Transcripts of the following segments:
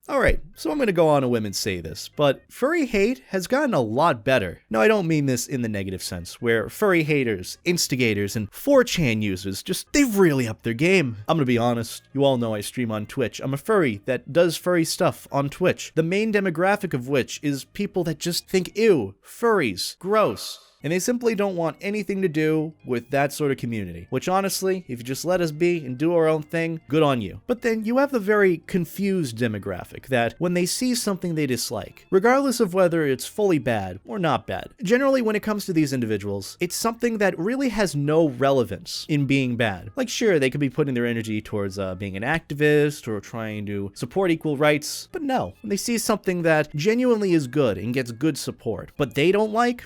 Alright, so I'm gonna go on a whim and say this, but furry hate has gotten a lot better. Now, I don't mean this in the negative sense, where furry haters, instigators, and 4chan users they've really upped their game. I'm gonna be honest, you all know I stream on Twitch. I'm a furry that does furry stuff on Twitch, the main demographic of which is people that just think, ew, furries, gross. And they simply don't want anything to do with that sort of community. Which honestly, if you just let us be and do our own thing, good on you. But then you have the very confused demographic that when they see something they dislike, regardless of whether it's fully bad or not bad, generally when it comes to these individuals, it's something that really has no relevance in being bad. Like sure, they could be putting their energy towards being an activist or trying to support equal rights, but no, when they see something that genuinely is good and gets good support, but they don't like,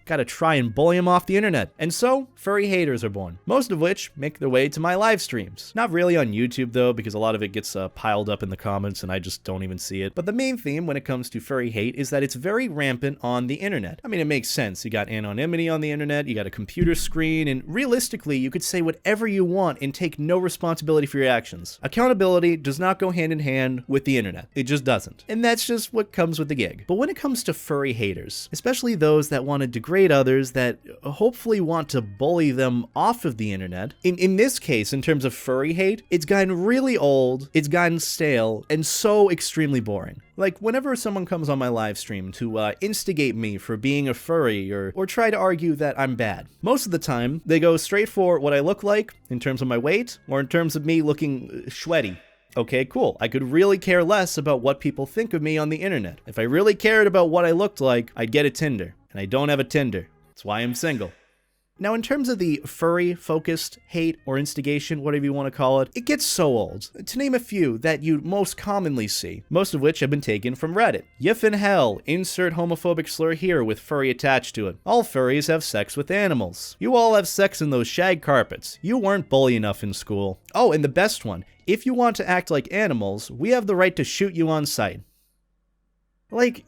gotta try and bully them off the internet. And so, furry haters are born, most of which make their way to my live streams. Not really on YouTube though, because a lot of it gets piled up in the comments and I just don't even see it. But the main theme when it comes to furry hate is that it's very rampant on the internet. I mean, it makes sense. You got anonymity on the internet, you got a computer screen, and realistically, you could say whatever you want and take no responsibility for your actions. Accountability does not go hand in hand with the internet. It just doesn't. And that's just what comes with the gig. But when it comes to furry haters, especially those that want to degrade others that hopefully want to bully them off of the internet. In this case, in terms of furry hate, it's gotten really old, it's gotten stale, and so extremely boring. Like, whenever someone comes on my live stream to instigate me for being a furry or try to argue that I'm bad, most of the time, they go straight for what I look like in terms of my weight or in terms of me looking sweaty. Okay, cool. I could really care less about what people think of me on the internet. If I really cared about what I looked like, I'd get a Tinder. And I don't have a Tinder. That's why I'm single. Now, in terms of the furry-focused hate or instigation, whatever you want to call it, it gets so old. To name a few that you most commonly see, most of which have been taken from Reddit. Yiff in hell, insert homophobic slur here with furry attached to it. All furries have sex with animals. You all have sex in those shag carpets. You weren't bully enough in school. Oh, and the best one. If you want to act like animals, we have the right to shoot you on sight. Like,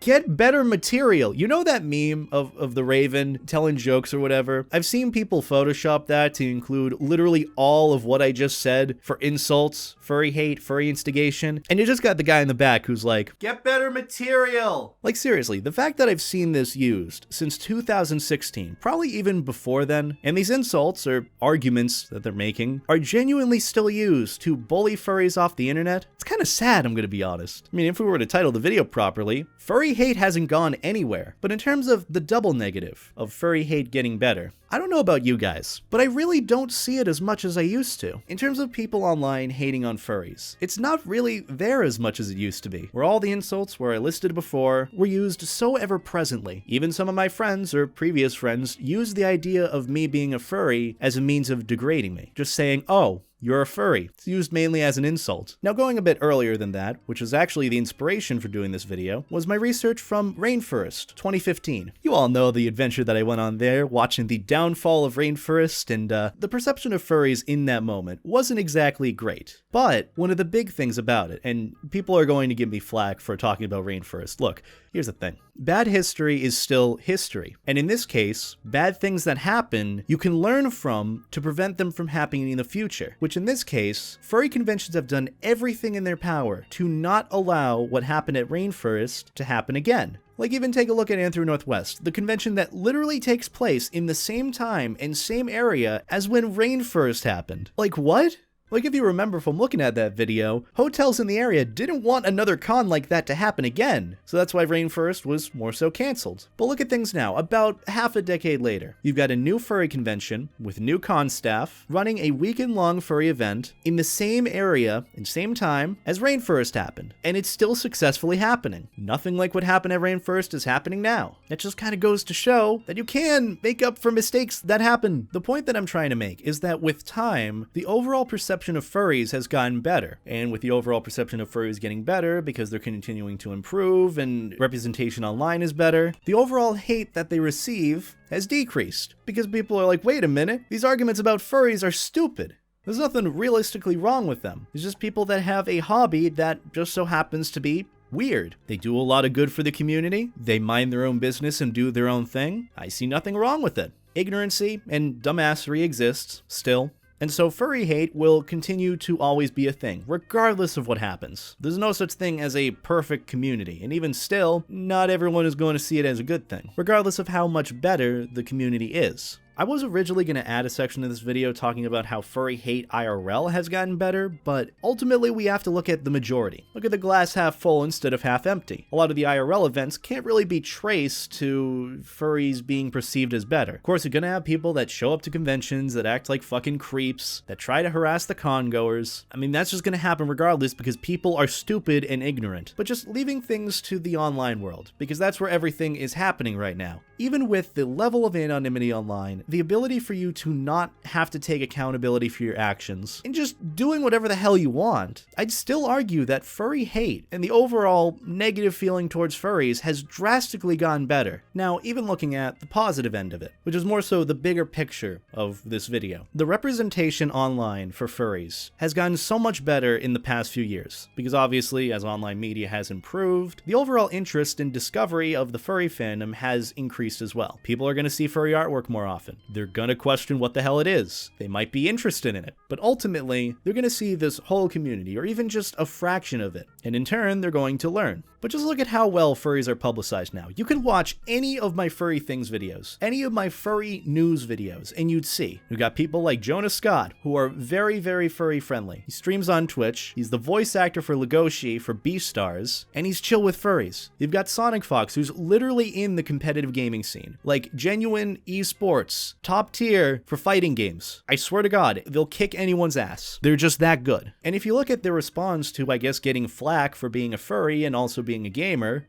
get better material. You know that meme of the Raven telling jokes or whatever? I've seen people Photoshop that to include literally all of what I just said for insults, furry hate, furry instigation, and you just got the guy in the back who's like, get better material. Like seriously, the fact that I've seen this used since 2016, probably even before then, and these insults or arguments that they're making are genuinely still used to bully furries off the internet, it's kind of sad, I'm gonna be honest. I mean, if we were to title the video properly, furry hate hasn't gone anywhere. But in terms of the double negative of furry hate getting better, I don't know about you guys, but I really don't see it as much as I used to. In terms of people online hating on furries, it's not really there as much as it used to be, where all the insults where I listed before were used so ever presently. Even some of my friends or previous friends used the idea of me being a furry as a means of degrading me, just saying, oh, you're a furry. It's used mainly as an insult. Now, going a bit earlier than that, which was actually the inspiration for doing this video, was my research from Rainforest 2015. You all know the adventure that I went on there, watching the downfall of Rainforest, and the perception of furries in that moment wasn't exactly great. But one of the big things about it, and people are going to give me flack for talking about Rainforest, look, here's the thing. Bad history is still history. And in this case, bad things that happen, you can learn from to prevent them from happening in the future. Which in this case, furry conventions have done everything in their power to not allow what happened at Rainforest to happen again. Like even take a look at Anthro Northwest, the convention that literally takes place in the same time and same area as when Rainforest happened. Like what? Like if you remember from looking at that video, hotels in the area didn't want another con like that to happen again, so that's why Rainforest was more so cancelled. But look at things now, about half a decade later. You've got a new furry convention with new con staff running a weekend-long furry event in the same area and same time as Rainforest happened, and it's still successfully happening. Nothing like what happened at Rainforest is happening now. It just kind of goes to show that you can make up for mistakes that happen. The point that I'm trying to make is that with time, the overall perception of furries has gotten better, and with the overall perception of furries getting better because they're continuing to improve and representation online is better, the overall hate that they receive has decreased because people are like, wait a minute, these arguments about furries are stupid. There's nothing realistically wrong with them. It's just people that have a hobby that just so happens to be weird. They do a lot of good for the community, they mind their own business and do their own thing. I see nothing wrong with it. Ignorancy and dumbassery exists still. And so furry hate will continue to always be a thing, regardless of what happens. There's no such thing as a perfect community, and even still, not everyone is going to see it as a good thing, regardless of how much better the community is. I was originally going to add a section of this video talking about how furry hate IRL has gotten better, but ultimately we have to look at the majority. Look at the glass half full instead of half empty. A lot of the IRL events can't really be traced to furries being perceived as better. Of course, you're going to have people that show up to conventions that act like fucking creeps, that try to harass the con-goers. I mean, that's just going to happen regardless because people are stupid and ignorant. But just leaving things to the online world, because that's where everything is happening right now. Even with the level of anonymity online, the ability for you to not have to take accountability for your actions and just doing whatever the hell you want, I'd still argue that furry hate and the overall negative feeling towards furries has drastically gotten better. Now, even looking at the positive end of it, which is more so the bigger picture of this video, the representation online for furries has gotten so much better in the past few years, because obviously, as online media has improved, the overall interest and discovery of the furry fandom has increased as well. People are going to see furry artwork more often. They're going to question what the hell it is. They might be interested in it, but ultimately, they're going to see this whole community, or even just a fraction of it, and in turn, they're going to learn. But just look at how well furries are publicized now. You can watch any of my furry things videos, any of my furry news videos, and you'd see. We've got people like Jonah Scott, who are very, very furry friendly. He streams on Twitch, he's the voice actor for Legoshi for Beastars, and he's chill with furries. You've got Sonic Fox, who's literally in the competitive gaming scene. Like, genuine esports, top tier for fighting games. I swear to God, they'll kick anyone's ass. They're just that good. And if you look at their response to, I guess, getting flack for being a furry and also being a gamer,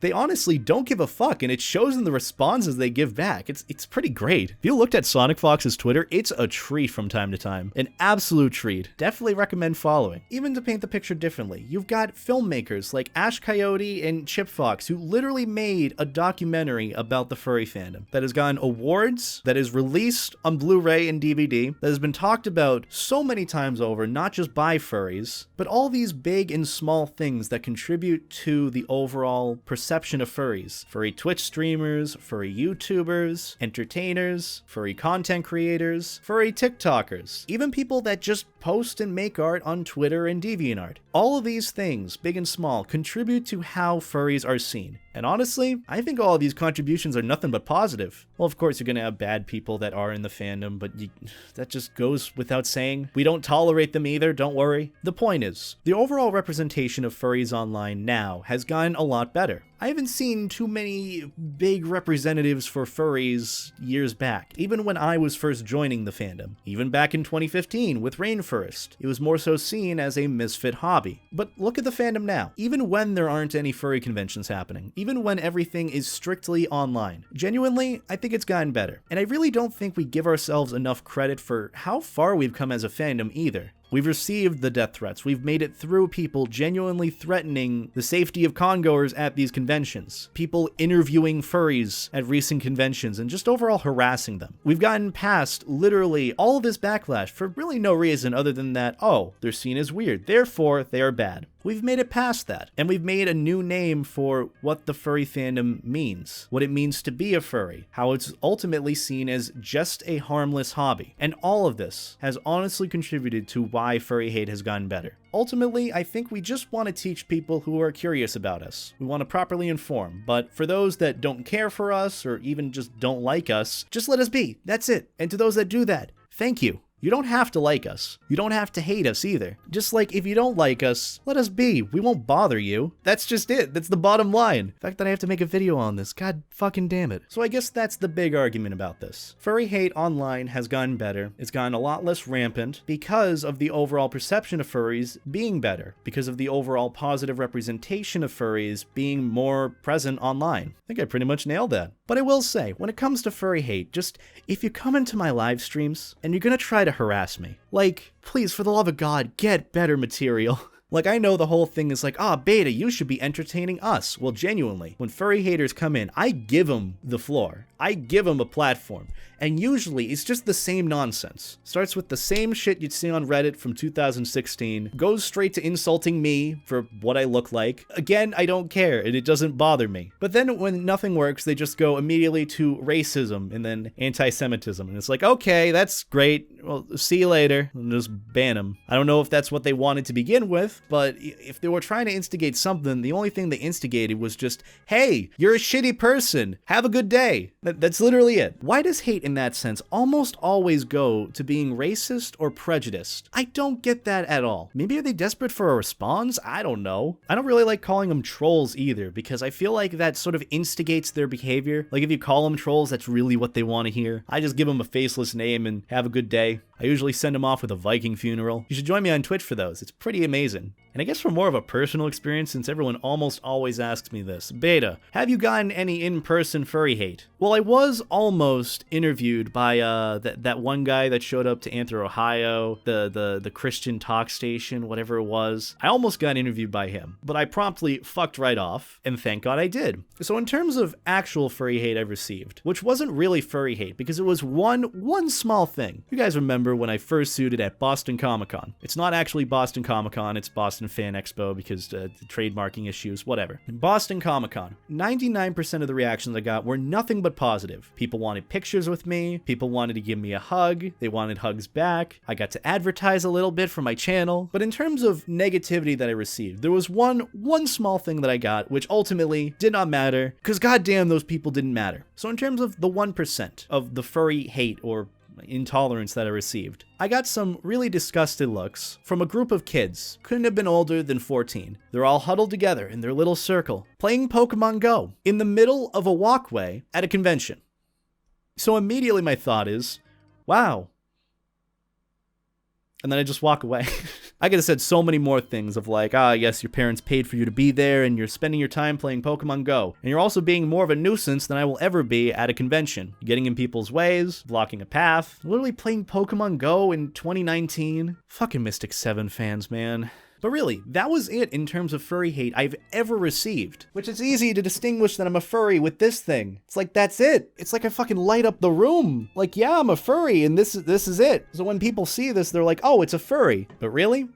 they honestly don't give a fuck, and it shows in the responses they give back. It's pretty great. If you looked at Sonic Fox's Twitter, it's a treat from time to time. An absolute treat. Definitely recommend following. Even to paint the picture differently, you've got filmmakers like Ash Coyote and Chip Fox who literally made a documentary about the furry fandom that has gotten awards, that is released on Blu-ray and DVD, that has been talked about so many times over, not just by furries, but all these big and small things that contribute to the overall perception of furries. Furry Twitch streamers, furry YouTubers, entertainers, furry content creators, furry TikTokers, even people that just post and make art on Twitter and DeviantArt. All of these things, big and small, contribute to how furries are seen. And honestly, I think all of these contributions are nothing but positive. Well, of course, you're going to have bad people that are in the fandom, but that just goes without saying. We don't tolerate them either, don't worry. The point is, the overall representation of furries online now has gotten a lot better. I haven't seen too many big representatives for furries years back, even when I was first joining the fandom. Even back in 2015 with Rainforest, it was more so seen as a misfit hobby. But look at the fandom now. Even when there aren't any furry conventions happening, even when everything is strictly online, genuinely, I think it's gotten better. And I really don't think we give ourselves enough credit for how far we've come as a fandom either. We've received the death threats. We've made it through people genuinely threatening the safety of congoers at these conventions. People interviewing furries at recent conventions and just overall harassing them. We've gotten past literally all of this backlash for really no reason other than that, oh, they're seen as weird, therefore they are bad. We've made it past that, and we've made a new name for what the furry fandom means, what it means to be a furry, how it's ultimately seen as just a harmless hobby. And all of this has honestly contributed to why furry hate has gotten better. Ultimately, I think we just want to teach people who are curious about us. We want to properly inform, but for those that don't care for us or even just don't like us, just let us be. That's it. And to those that do that, thank you. You don't have to like us. You don't have to hate us either. Just like if you don't like us, let us be. We won't bother you. That's just it. That's the bottom line. The fact that I have to make a video on this, god fucking damn it. So I guess that's the big argument about this. Furry hate online has gotten better. It's gotten a lot less rampant because of the overall perception of furries being better, because of the overall positive representation of furries being more present online. I think I pretty much nailed that. But I will say, when it comes to furry hate, just if you come into my live streams and you're gonna try to harass me, like, please, for the love of God, get better material. Like, I know the whole thing is like, Beta, you should be entertaining us. Well, genuinely, when furry haters come in, I give them the floor. I give them a platform. and usually it's just the same nonsense. Starts with the same shit you'd see on Reddit from 2016, goes straight to insulting me for what I look like. Again, I don't care, and it doesn't bother me. But then when nothing works, they just go immediately to racism and then anti-Semitism, and it's like, okay, that's great. Well, see you later, and just ban them. I don't know if that's what they wanted to begin with, but if they were trying to instigate something, the only thing they instigated was just, hey, you're a shitty person, have a good day. That's literally it. Why does hate in that sense almost always go to being racist or prejudiced? I don't get that at all. Maybe are they desperate for a response? I don't know. I don't really like calling them trolls either, because I feel like that sort of instigates their behavior. Like if you call them trolls, that's really what they want to hear. I just give them a faceless name and have a good day. I usually send them off with a Viking funeral. You should join me on Twitch for those. It's pretty amazing. And I guess for more of a personal experience, since everyone almost always asks me this, Beta, have you gotten any in-person furry hate? Well, I was almost interviewed by that one guy that showed up to Anthro, Ohio, the Christian talk station, whatever it was. I almost got interviewed by him, but I promptly fucked right off, and thank God I did. So in terms of actual furry hate I've received, which wasn't really furry hate because it was one small thing. You guys remember when I first suited at Boston Comic-Con. It's not actually Boston Comic-Con, it's Boston Fan Expo because the trademarking issues, whatever. In Boston Comic-Con, 99% of the reactions I got were nothing but positive. People wanted pictures with me, people wanted to give me a hug, they wanted hugs back, I got to advertise a little bit for my channel, but in terms of negativity that I received, there was one small thing that I got, which ultimately did not matter, because goddamn those people didn't matter. So in terms of the 1% of the furry hate or intolerance that I received, I got some really disgusted looks from a group of kids, couldn't have been older than 14. They're all huddled together in their little circle, playing Pokemon Go, in the middle of a walkway at a convention. So immediately my thought is, wow. And then I just walk away. I could have said so many more things of like, yes, your parents paid for you to be there and you're spending your time playing Pokemon Go. And you're also being more of a nuisance than I will ever be at a convention. Getting in people's ways, blocking a path, literally playing Pokemon Go in 2019. Fucking Mystic 7 fans, man. But really, that was it in terms of furry hate I've ever received. Which is easy to distinguish that I'm a furry with this thing. It's like, that's it. It's like I fucking light up the room. Like, yeah, I'm a furry and this is it. So when people see this, they're like, oh, it's a furry. But really?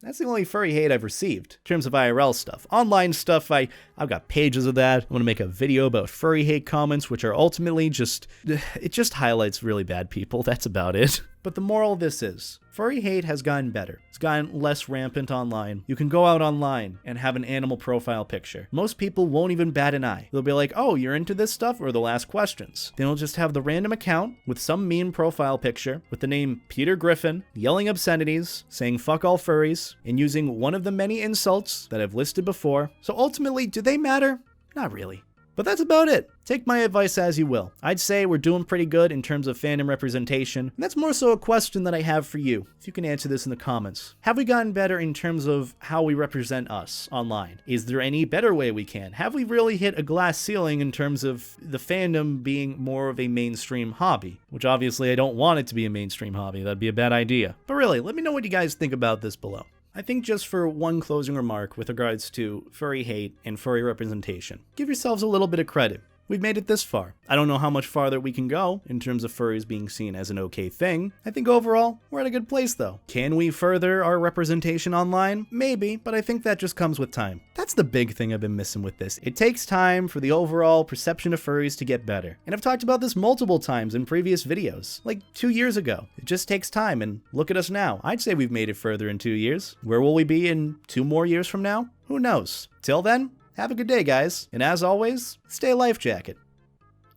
That's the only furry hate I've received in terms of IRL stuff. Online stuff, I've got pages of that. I want to make a video about furry hate comments, which are ultimately it just highlights really bad people. That's about it. But the moral of this is, furry hate has gotten better. It's gotten less rampant online. You can go out online and have an animal profile picture. Most people won't even bat an eye. They'll be like, oh, you're into this stuff? Or they'll ask questions. Then they'll just have the random account with some mean profile picture with the name Peter Griffin, yelling obscenities, saying fuck all furries, and using one of the many insults that I've listed before. So ultimately, do they matter? Not really. But that's about it. Take my advice as you will. I'd say we're doing pretty good in terms of fandom representation, and that's more so a question that I have for you, if you can answer this in the comments. Have we gotten better in terms of how we represent us online? Is there any better way we can? Have we really hit a glass ceiling in terms of the fandom being more of a mainstream hobby? Which obviously I don't want it to be a mainstream hobby, that'd be a bad idea. But really, let me know what you guys think about this below. I think just for one closing remark with regards to furry hate and furry representation, give yourselves a little bit of credit. We've made it this far. I don't know how much farther we can go in terms of furries being seen as an okay thing. I think overall, we're at a good place though. Can we further our representation online? Maybe, but I think that just comes with time. That's the big thing I've been missing with this. It takes time for the overall perception of furries to get better. And I've talked about this multiple times in previous videos, like 2 years ago. It just takes time, and look at us now. I'd say we've made it further in 2 years. Where will we be in 2 more years from now? Who knows? Till then, have a good day, guys. And as always, stay life jacket.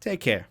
Take care.